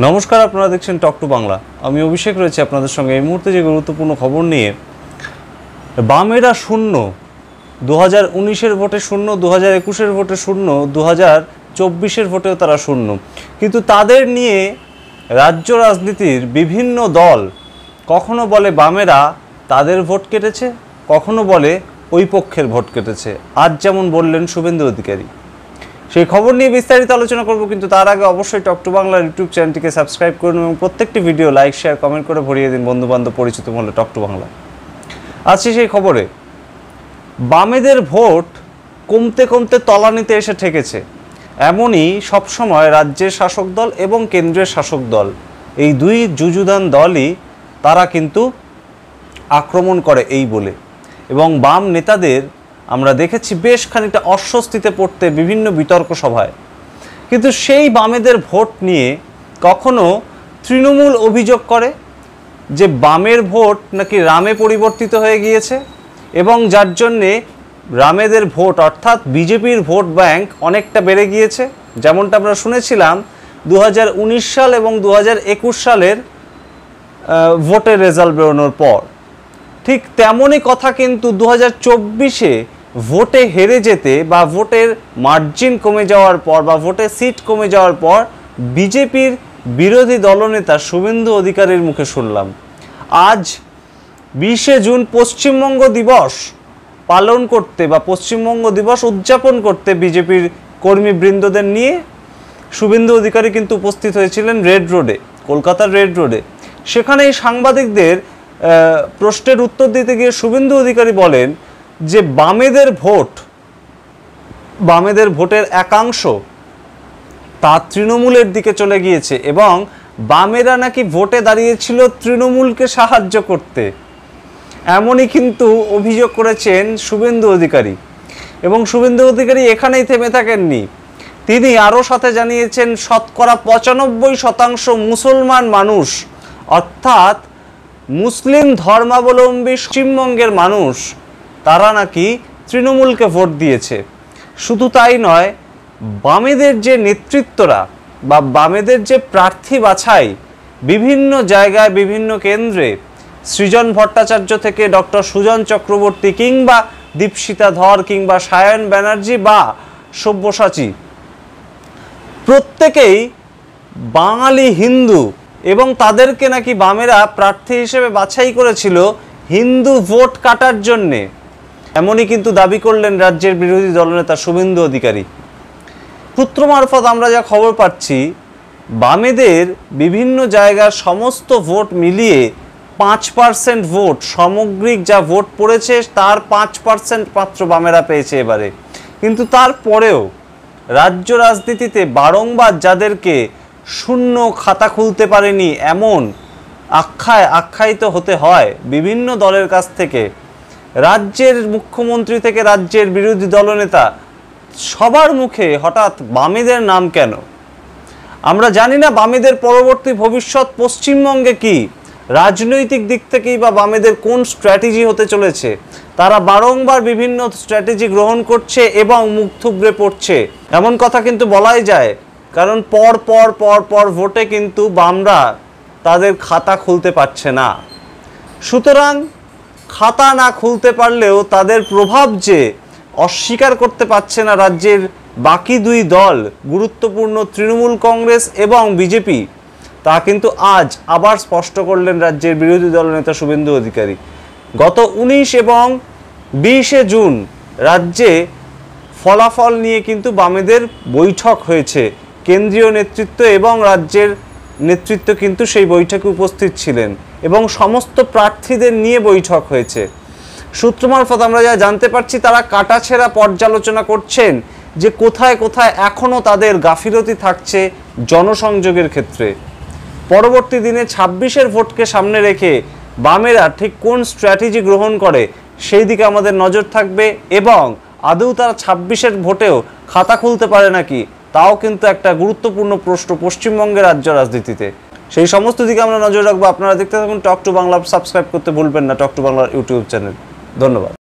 নমস্কার, আপনারা দেখছেন টক টু বাংলা। আমি অভিষেক রয়েছে আপনাদের সঙ্গে এই মুহূর্তে যে গুরুত্বপূর্ণ খবর নিয়ে। বামেরা শূন্য, 2019-এর ভোটে শূন্য, 2021-এর ভোটে শূন্য, 2024-এর ভোটেও তারা শূন্য। কিন্তু তাদের নিয়ে রাজ্য রাজনীতির বিভিন্ন দল কখনো বলে বামেরা তাদের ভোট কেটেছে, কখনো বলে ওই পক্ষের ভোট কেটেছে। আজ যেমন বললেন শুভেন্দু অধিকারী। সেই খবর নিয়ে বিস্তারিত আলোচনা করব, কিন্তু তার আগে অবশ্যই টক টু বাংলার ইউটিউব চ্যানেলটিকে সাবস্ক্রাইব করুন এবং প্রত্যেকটি ভিডিও লাইক, শেয়ার, কমেন্ট করে ভরিয়ে দিন বন্ধুবান্ধব পরিচিত মহলে টক টু বাংলা। আজকে সেই খবরে বামেদের ভোট কমতে কমতে তলানিতে এসে ঠেকেছে। এমনই সবসময় রাজ্যের শাসক দল এবং কেন্দ্রের শাসক দল, এই দুই যুযুধান দলই তারা কিন্তু আক্রমণ করে এই বলে, এবং বাম নেতাদের আমরা দেখেছি বেশ খানিকটা অস্বস্তিতে পড়তে বিভিন্ন বিতর্ক সভায়। কিন্তু সেই বামেদের ভোট নিয়ে কখনো তৃণমূল অভিযোগ করে যে বামের ভোট নাকি রামে পরিবর্তিত হয়ে গিয়েছে, এবং যার জন্যে রামেদের ভোট অর্থাৎ বিজেপির ভোট ব্যাংক অনেকটা বেড়ে গিয়েছে। যেমনটা আমরা শুনেছিলাম 2019 সাল এবং 2021 সালের ভোটের রেজাল্ট বেরোনোর পর। ঠিক তেমনই কথা কিন্তু 2024-এ ভোটে হেরে যেতে বা ভোটের মার্জিন কমে যাওয়ার পর বা ভোটের সিট কমে যাওয়ার পর বিজেপির বিরোধী দলনেতা শুভেন্দু অধিকারীর মুখে শুনলাম। আজ 20শে জুন পশ্চিমবঙ্গ দিবস পালন করতে বা পশ্চিমবঙ্গ দিবস উদযাপন করতে বিজেপির কর্মীবৃন্দদের নিয়ে শুভেন্দু অধিকারী কিন্তু উপস্থিত হয়েছিলেন রেড রোডে, কলকাতার রেড রোডে। সেখানে এই সাংবাদিকদের প্রশ্নের উত্তর দিতে গিয়ে শুভেন্দু অধিকারী বলেন যে বামেদের ভোটের একাংশ তা তৃণমূলের দিকে চলে গিয়েছে এবং বামেরা নাকি ভোটে দাঁড়িয়েছিল তৃণমূলকে সাহায্য করতে। এমনই কিন্তু অভিযোগ করেছেন শুভেন্দু অধিকারী। এবং শুভেন্দু অধিকারী এখানেই থেমে থাকেননি, তিনি আরও সাথে জানিয়েছেন 95% মুসলমান মানুষ অর্থাৎ মুসলিম ধর্মাবলম্বী পশ্চিমবঙ্গের মানুষ তারা নাকি তৃণমূলকে ভোট দিয়েছে। শুধু তাই নয়, বামেদের যে নেতৃত্বরা বা বামেদের যে প্রার্থী বাছাই বিভিন্ন জায়গায় বিভিন্ন কেন্দ্রে, সৃজন ভট্টাচার্য থেকে ডক্টর সুজন চক্রবর্তী কিংবা দীপশিতা ধর কিংবা সায়ন ব্যানার্জি বা সব্যসাচী, প্রত্যেকেই বাঙালি হিন্দু এবং তাদেরকে নাকি বামেরা প্রার্থী হিসেবে বাছাই করেছিল হিন্দু ভোট কাটার জন্যে। এমনই কিন্তু দাবি করলেন রাজ্যের বিরোধী দলনেতা শুভেন্দু অধিকারী। সূত্র মারফত আমরা যা খবর পাচ্ছি, বামেদের বিভিন্ন জায়গার সমস্ত ভোট মিলিয়ে 5% ভোট, সামগ্রিক যা ভোট পড়েছে তার 5% মাত্র বামেরা পেয়েছে এবারে। কিন্তু তারপরেও রাজ্য রাজনীতিতে বারংবার যাদেরকে শূন্য খাতা খুলতে পারেনি এমন আখ্যায়িত হতে হয় বিভিন্ন দলের কাছ থেকে, রাজ্যের মুখ্যমন্ত্রী থেকে রাজ্যের বিরোধী দলনেতা সবার মুখে হঠাৎ বামেদের নাম কেন? আমরা জানি না বামেদের পরবর্তী ভবিষ্যৎ পশ্চিমবঙ্গে কি, রাজনৈতিক দিক থেকেই বা বামেদের কোন স্ট্র্যাটেজি হতে চলেছে। তারা বারংবার বিভিন্ন স্ট্র্যাটেজি গ্রহণ করছে এবং মুখ থুবড়ে পড়ছে, এমন কথা কিন্তু বলাই যায়। কারণ পর ভোটে কিন্তু বামরা তাদের খাতা খুলতে পারছে না। সুতরাং খাতা না খুলতে পারলেও তাদের প্রভাব যে অস্বীকার করতে পারছে না রাজ্যের বাকি দুই দল, গুরুত্বপূর্ণ তৃণমূল কংগ্রেস এবং বিজেপি, তা কিন্তু আজ আবার স্পষ্ট করলেন রাজ্যের বিরোধী দলনেতা শুভেন্দু অধিকারী। গত 19 এবং 20শে জুন রাজ্যে ফলাফল নিয়ে কিন্তু বামেদের বৈঠক হয়েছে। কেন্দ্রীয় নেতৃত্ব এবং রাজ্যের নেতৃত্ব কিন্তু সেই বৈঠকে উপস্থিত ছিলেন এবং সমস্ত প্রার্থীদের নিয়ে বৈঠক হয়েছে। সূত্র মারফত আমরা যা জানতে পারছি, তারা কাটাছেঁড়া পর্যালোচনা করছেন যে কোথায় কোথায় এখনও তাদের গাফিলতি থাকছে জনসংযোগের ক্ষেত্রে। পরবর্তী দিনে 26-এর ভোটকে সামনে রেখে বামেরা ঠিক কোন স্ট্র্যাটেজি গ্রহণ করে সেই দিকে আমাদের নজর থাকবে, এবং আদৌ তারা 26-এর ভোটেও খাতা খুলতে পারে নাকি তাও কিন্তু একটা গুরুত্বপূর্ণ প্রশ্ন পশ্চিমবঙ্গের রাজ্য রাজনীতিতে। সেই সমস্ত দিকে আমরা নজর রাখবো। আপনারা দেখতে থাকুন টক টু বাংলা, সাবস্ক্রাইব করতে ভুলবেন না টক টু বাংলার ইউটিউব চ্যানেল। ধন্যবাদ।